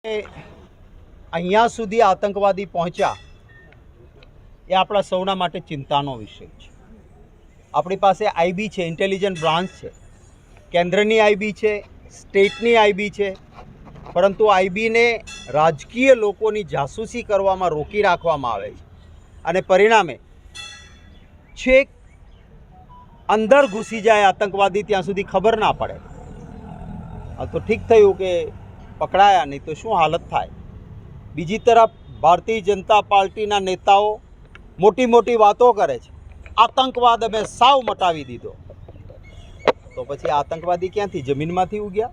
અહીંયા સુધી આતંકવાદી પહોંચ્યા એ આપણા સૌના માટે ચિંતાનો વિષય છે. આપણી પાસે આઈબી છે, ઇન્ટેલિજન્ટ બ્રાન્ચ છે, કેન્દ્રની આઈબી છે, સ્ટેટની આઈબી છે, પરંતુ આઈબીને રાજકીય લોકોની જાસૂસી કરવામાં રોકી રાખવામાં આવે છે અને પરિણામે છેક અંદર ઘૂસી જાય આતંકવાદી ત્યાં સુધી ખબર ના પડે. આ તો ઠીક થયું કે પકડાયા, નહીં તો શું હાલત થાય. બીજી તરફ ભારતીય જનતા પાર્ટીના નેતાઓ મોટી મોટી વાતો કરે છે, આતંકવાદ અમે સાવ મટાવી દીધો. તો પછી આતંકવાદી ક્યાંથી જમીનમાંથી ઉગ્યા?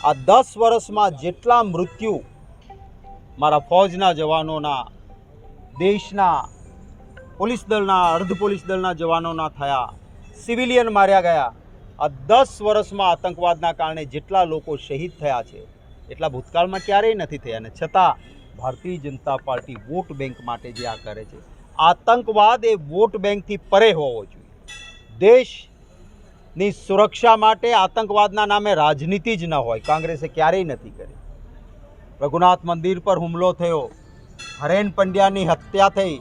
આ 10 વર્ષમાં જેટલા મૃત્યુ મારા ફૌજના જવાનોના, દેશના પોલીસ દળના, અર્ધ પોલીસ દળના જવાનોના થયા, સિવિલિયન માર્યા ગયા, આ 10 વર્ષમાં આતંકવાદના કારણે જેટલા લોકો શહીદ થયા છે એટલા ભૂતકાળમાં ક્યારેય નથી થયા. અને છતાં Bharatiya Janata party vote bank માટે જે આ કરે છે, આતંકવાદ એ વોટ બેંકથી પરે હોવો જોઈએ. દેશની સુરક્ષા માટે આતંકવાદના નામે રાજનીતિ જ ન હોય. કોંગ્રેસે ક્યારેય નથી કરી. રઘુનાથ મંદિર પર હુમલો થયો, હરેન પંડ્યાની હત્યા થઈ,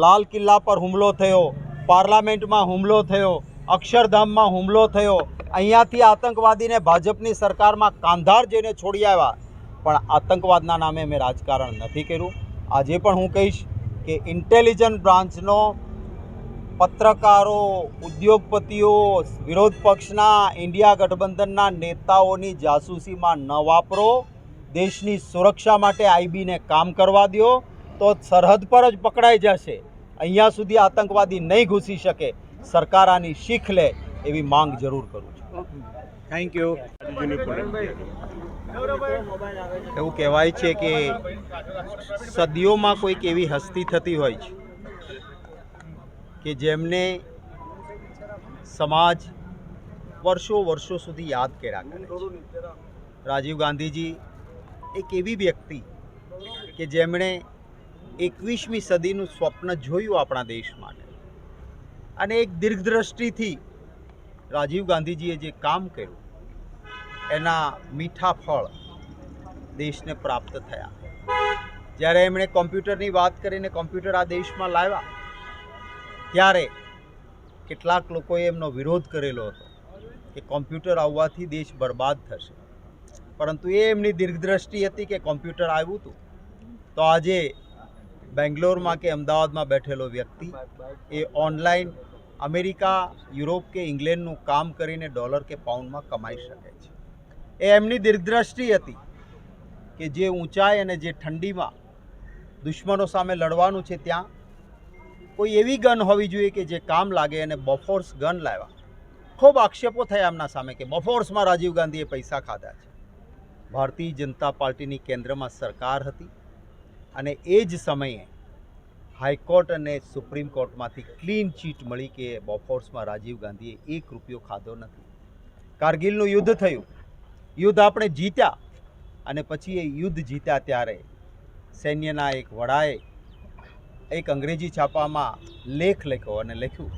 લાલ કિલ્લા પર હુમલો થયો, પાર્લામેન્ટમાં હુમલો થયો, અક્ષરધામમાં હુમલો થયો. અહીંયાથી આતંકવાદીને ભાજપની સરકારમાં કાંધાર જઈને છોડી આવ્યા, પણ આતંકવાદના નામે મેં રાજકારણ નથી કર્યું. આજે પણ હું કહીશ કે ઇન્ટેલિજન્ટ બ્રાન્ચનો પત્રકારો, ઉદ્યોગપતિઓ, વિરોધ પક્ષના, ઇન્ડિયા ગઠબંધનના નેતાઓની જાસૂસીમાં ન વાપરો. દેશની સુરક્ષા માટે આઈબીને કામ કરવા દો, તો સરહદ પર જ પકડાઈ જશે. અહીંયા સુધી આતંકવાદી નહીં ઘૂસી શકે. સરકાર આની શીખ લે એવી માંગ જરૂર કરું છું. Thank you. એવું કહેવાય છે કે સદીઓમાં કોઈક એવી હસ્તી થતી હોય છે કે જેમને સમાજ વર્ષો વર્ષો સુધી યાદ કર્યા કરે છે. રાજીવ ગાંધીજી એક એવી વ્યક્તિ કે જેમણે 21મી સદીનું સ્વપ્ન જોયું આપણા દેશ માટે, અને એક દીર્ઘદ્રષ્ટિથી રાજીવ ગાંધીજીએ જે કામ કર્યું એના મીઠા ફળ દેશને પ્રાપ્ત થયા. જ્યારે એમણે કોમ્પ્યુટરની વાત કરીને કોમ્પ્યુટર આ દેશમાં લાવ્યા, ત્યારે કેટલાક લોકોએ એમનો વિરોધ કરેલો હતો કે કોમ્પ્યુટર આવવાથી દેશ બરબાદ થશે. પરંતુ એ એમની દીર્ઘદ્રષ્ટિ હતી કે કોમ્પ્યુટર આવ્યું હતું તો આજે બેંગ્લોરમાં કે અમદાવાદમાં બેઠેલો વ્યક્તિ એ ઓનલાઈન અમેરિકા, યુરોપ કે ઇંગ્લેન્ડનું કામ કરીને ડોલર કે પાઉન્ડમાં કમાઈ શકે છે. એ એમની દીર્ઘદ્રષ્ટિ હતી કે જે ઊંચાઈ અને જે ઠંડીમાં દુશ્મનો સામે લડવાનું છે ત્યાં કોઈ એવી ગન હોવી જોઈએ કે જે કામ લાગે. અને બોફોર્સ ગન લાવ્યા. ખૂબ આક્ષેપો થયા એમના સામે કે બોફોર્સમાં રાજીવ ગાંધીએ પૈસા ખાધા છે. ભારતીય જનતા પાર્ટીની કેન્દ્રમાં સરકાર હતી અને એ જ સમયે હાઈકોર્ટ અને સુપ્રીમ કોર્ટમાંથી ક્લીન ચીટ મળી કે બોફોર્સમાં રાજીવ ગાંધીએ 1 રૂપિયો ખાધો નથી. કારગિલનું યુદ્ધ થયું, યુદ્ધ આપણે જીત્યા, અને પછી એ યુદ્ધ જીત્યા ત્યારે સૈન્યના એક વડાએ એક અંગ્રેજી છાપામાં લેખ લખ્યો અને લખ્યું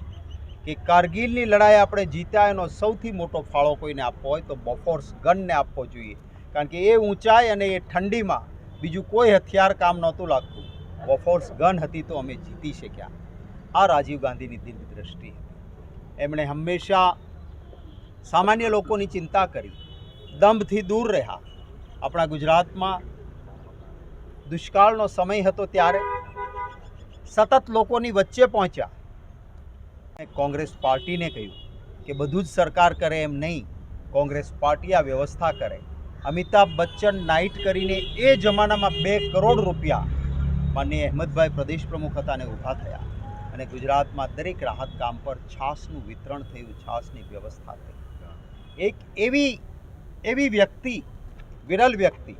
કે કારગિલની લડાઈ આપણે જીત્યા, એનો સૌથી મોટો ફાળો કોઈને આપવો હોય તો બોફોર્સ ગનને આપવો જોઈએ. કારણ કે એ ઊંચાઈ અને એ ઠંડીમાં બીજું કોઈ હથિયાર કામ નહોતું લાગતું. બોફોર્સ ગન હતી તો અમે જીતી શક્યા. આ રાજીવ ગાંધીની દીર્ઘદ્રષ્ટિ હતી. એમણે હંમેશા સામાન્ય લોકોની ચિંતા કરી, દંભથી દૂર રહ્યા. આપણા ગુજરાતમાં દુષ્કાળનો સમય હતો ત્યારે સતત લોકોની વચ્ચે પહોંચ્યા. કોંગ્રેસ પાર્ટીને કહ્યું કે બધું જ સરકાર કરે એમ નહીં, કોંગ્રેસ પાર્ટી આ વ્યવસ્થા કરે. અમિતાભ બચ્ચન નાઇટ કરીને એ જમાનામાં 2 કરોડ રૂપિયા માનનીય અહેમદભાઈ પ્રદેશ પ્રમુખ હતા અને ઊભા થયા. અને ગુજરાતમાં દરેક રાહત કામ પર છાશનું વિતરણ થયું, છાશની વ્યવસ્થા થઈ. એક એવી વ્યક્તિ, વિરલ વ્યક્તિ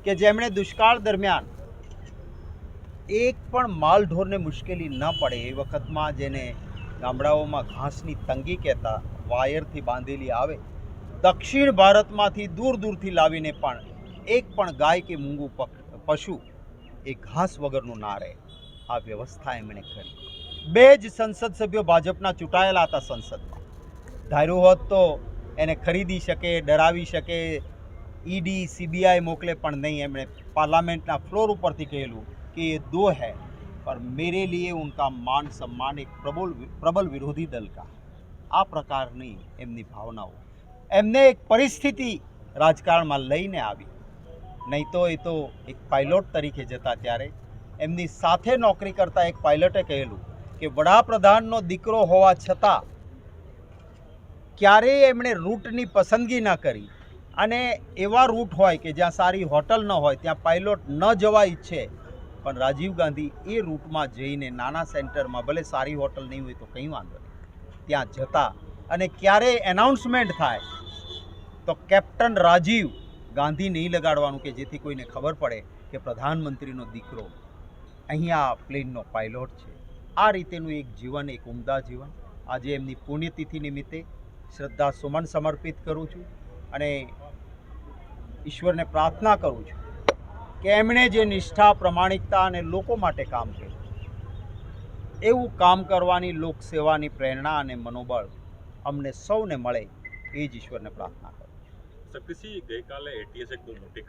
કે જેમણે દુષ્કાળ દરમિયાન એક પણ માલઢોરને મુશ્કેલી ન પડે એ વખતમાં, જેને ગામડાઓમાં ઘાસની તંગી કહેતા, વાયરથી બાંધેલી આવે, દક્ષિણ ભારતમાંથી દૂર દૂરથી લાવીને પણ એક પણ ગાય કે મૂંગું પશુ એ ઘાસ વગરનું ના રહે, આ વ્યવસ્થા એમણે કરી. 2 જ સંસદ સભ્યો ભાજપના ચૂંટાયેલા હતા સંસદમાં. ધાર્યું હોત તો એને ખરીદી શકે, ડરાવી શકે, ईडी सीबीआई मोकले पण नहीं, एमणे पार्लियामेंटना फ्लोर ઉપરથી કહેલું કે ये दो है पर मेरे लिए उनका मान सम्मान एक प्रबल विरोधी दल का। આ પ્રકારની એમની ભાવનાઓ એમને એક પરિસ્થિતિ રાજકારણમાં લઈને આવી, નહીં તો એ તો એક પાયલોટ તરીકે જતા ત્યારે એમની સાથે નોકરી કરતા એક પાયલટે કહેલું કે વડાપ્રધાનનો દીકરો હોવા છતાં ક્યારેય એમણે રૂટની પસંદગી ન કરી, અને એવા રૂટ હોય કે જ્યાં સારી હોટલ ન હોય ત્યાં પાયલોટ ન જવા ઈચ્છે, પણ રાજીવ ગાંધી એ રૂટમાં જઈને નાના સેન્ટરમાં ભલે સારી હોટલ નહીં હોય તો કંઈ વાંધો નહીં ત્યાં જતા, અને ક્યારેય એનાઉન્સમેન્ટ થાય તો કેપ્ટન રાજીવ ગાંધી નહીં લગાડવાનું કે જેથી કોઈને ખબર પડે કે પ્રધાનમંત્રીનો દીકરો અહીંયા પ્લેનનો પાયલોટ છે। આ રીતેનું એક જીવન, એક ઉમદા જીવન આજે એમની પુણ્યતિથિ નિમિત્તે શ્રદ્ધા સુમન સમર્પિત કરું છું, અને ઈશ્વરને પ્રાર્થના કરું છું કે એમણે જે નિષ્ઠા, પ્રમાણિકતા અને લોકો માટે કામ કર્યું એવું કામ કરવાની, લોકસેવાની પ્રેરણા અને મનોબળ અમને સૌને મળે એ જ ઈશ્વરને પ્રાર્થના કરું છું। શક્તિસિંહ, ગઈકાલે એટીએસે એક બહુ મોટી